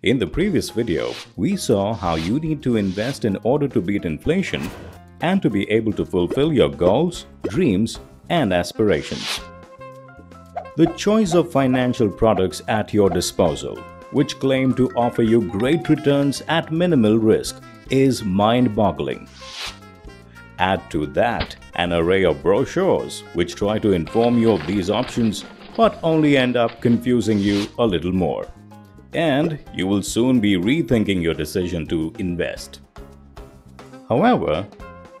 In the previous video, we saw how you need to invest in order to beat inflation and to be able to fulfill your goals, dreams, and aspirations. The choice of financial products at your disposal, which claim to offer you great returns at minimal risk, is mind-boggling. Add to that an array of brochures which try to inform you of these options but only end up confusing you a little more. And you will soon be rethinking your decision to invest. However,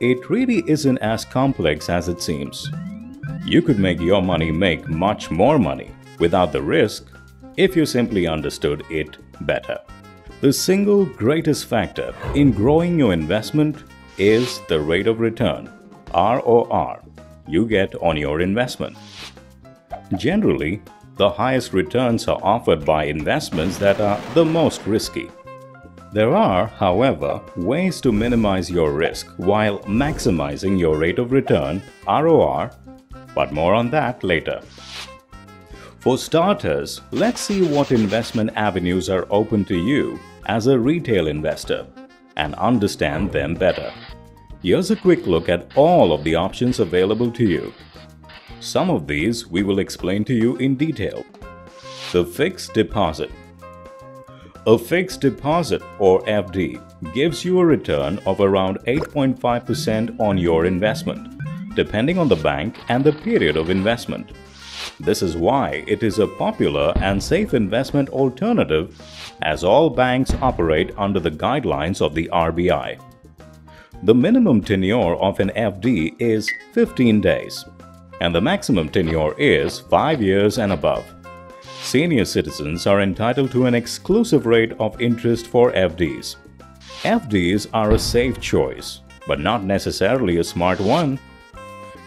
it really isn't as complex as it seems. You could make your money make much more money without the risk if you simply understood it better. The single greatest factor in growing your investment is the rate of return, ROR, you get on your investment. Generally, the highest returns are offered by investments that are the most risky. There are, however, ways to minimize your risk while maximizing your rate of return, ROR, but more on that later. For starters, let's see what investment avenues are open to you as a retail investor and understand them better. Here's a quick look at all of the options available to you. Some of these we will explain to you in detail. The fixed deposit. A fixed deposit, or FD, gives you a return of around 8.5% on your investment, depending on the bank and the period of investment. This is why it is a popular and safe investment alternative, as all banks operate under the guidelines of the RBI. The minimum tenure of an FD is 15 days, and the maximum tenure is 5 years and above. Senior citizens are entitled to an exclusive rate of interest for FDs. FDs are a safe choice, but not necessarily a smart one.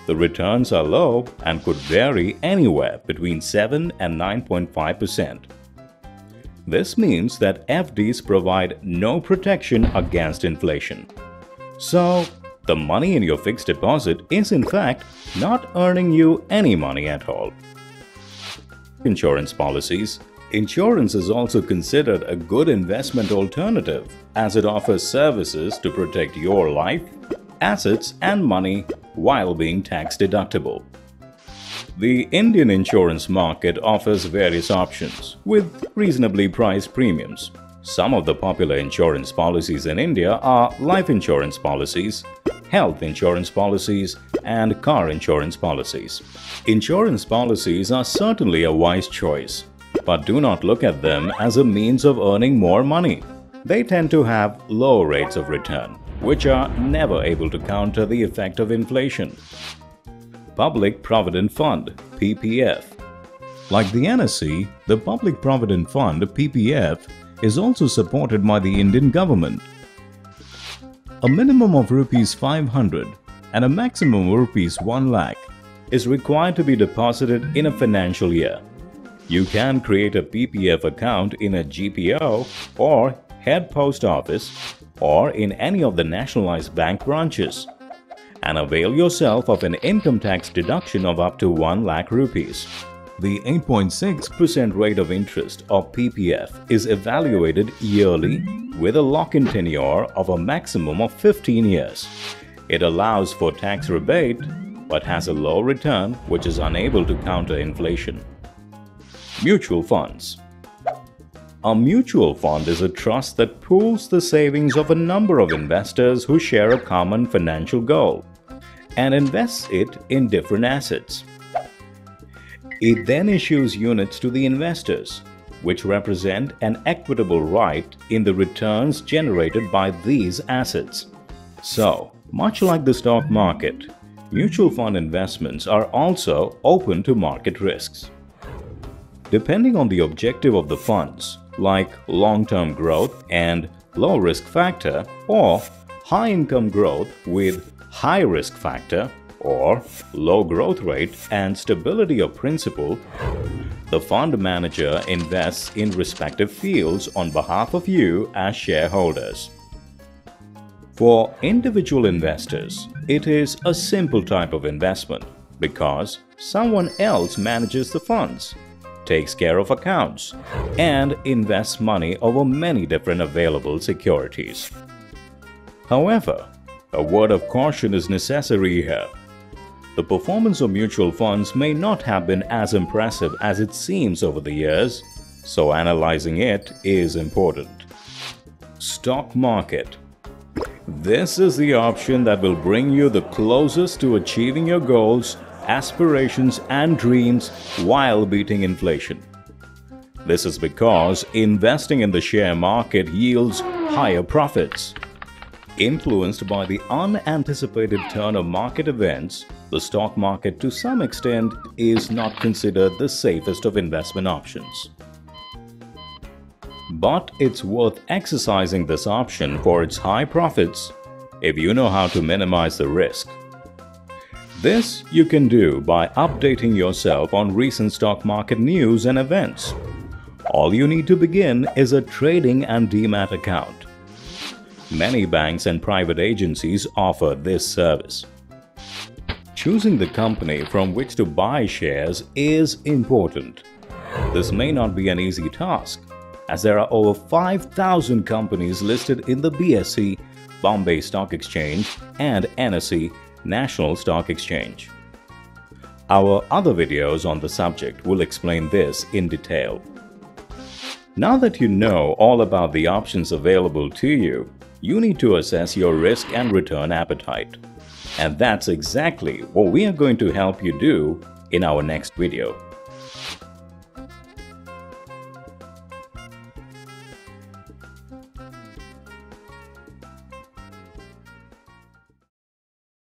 The returns are low and could vary anywhere between 7 and 9.5%. This means that FDs provide no protection against inflation. So, the money in your fixed deposit is in fact not earning you any money at all. Insurance policies. Insurance is also considered a good investment alternative as it offers services to protect your life, assets, and money while being tax deductible. The Indian insurance market offers various options with reasonably priced premiums. Some of the popular insurance policies in India are life insurance policies, health insurance policies, and car insurance policies. Insurance policies are certainly a wise choice, but do not look at them as a means of earning more money. They tend to have low rates of return, which are never able to counter the effect of inflation. Public Provident Fund, PPF. Like the NSE, the Public Provident Fund, PPF, is also supported by the Indian government. A minimum of Rs 500 and a maximum of Rs 1 lakh is required to be deposited in a financial year. You can create a PPF account in a GPO or head post office or in any of the nationalized bank branches and avail yourself of an income tax deduction of up to 1 lakh rupees. The 8.6% rate of interest of PPF is evaluated yearly with a lock-in tenure of a maximum of 15 years. It allows for tax rebate but has a low return which is unable to counter inflation. Mutual funds. A mutual fund is a trust that pools the savings of a number of investors who share a common financial goal and invests it in different assets. It then issues units to the investors, which represent an equitable right in the returns generated by these assets. So, much like the stock market, mutual fund investments are also open to market risks. Depending on the objective of the funds, like long-term growth and low risk factor, or high-income growth with high risk factor, or low growth rate and stability of principal, the fund manager invests in respective fields on behalf of you as shareholders. For individual investors, it is a simple type of investment because someone else manages the funds. takes care of accounts, and invests money over many different available securities. However, a word of caution is necessary here. The performance of mutual funds may not have been as impressive as it seems over the years, so analyzing it is important. Stock market. This is the option that will bring you the closest to achieving your goals, aspirations, and dreams while beating inflation. This is because investing in the share market yields higher profits. Influenced by the unanticipated turn of market events, the stock market to some extent is not considered the safest of investment options. But it's worth exercising this option for its high profits if you know how to minimize the risk. This you can do by updating yourself on recent stock market news and events. All you need to begin is a trading and demat account. Many banks and private agencies offer this service. Choosing the company from which to buy shares is important. This may not be an easy task, as there are over 5,000 companies listed in the BSE, Bombay Stock Exchange, and NSE, National Stock Exchange. Our other videos on the subject will explain this in detail. Now that you know all about the options available to you, you need to assess your risk and return appetite. And that's exactly what we are going to help you do in our next video.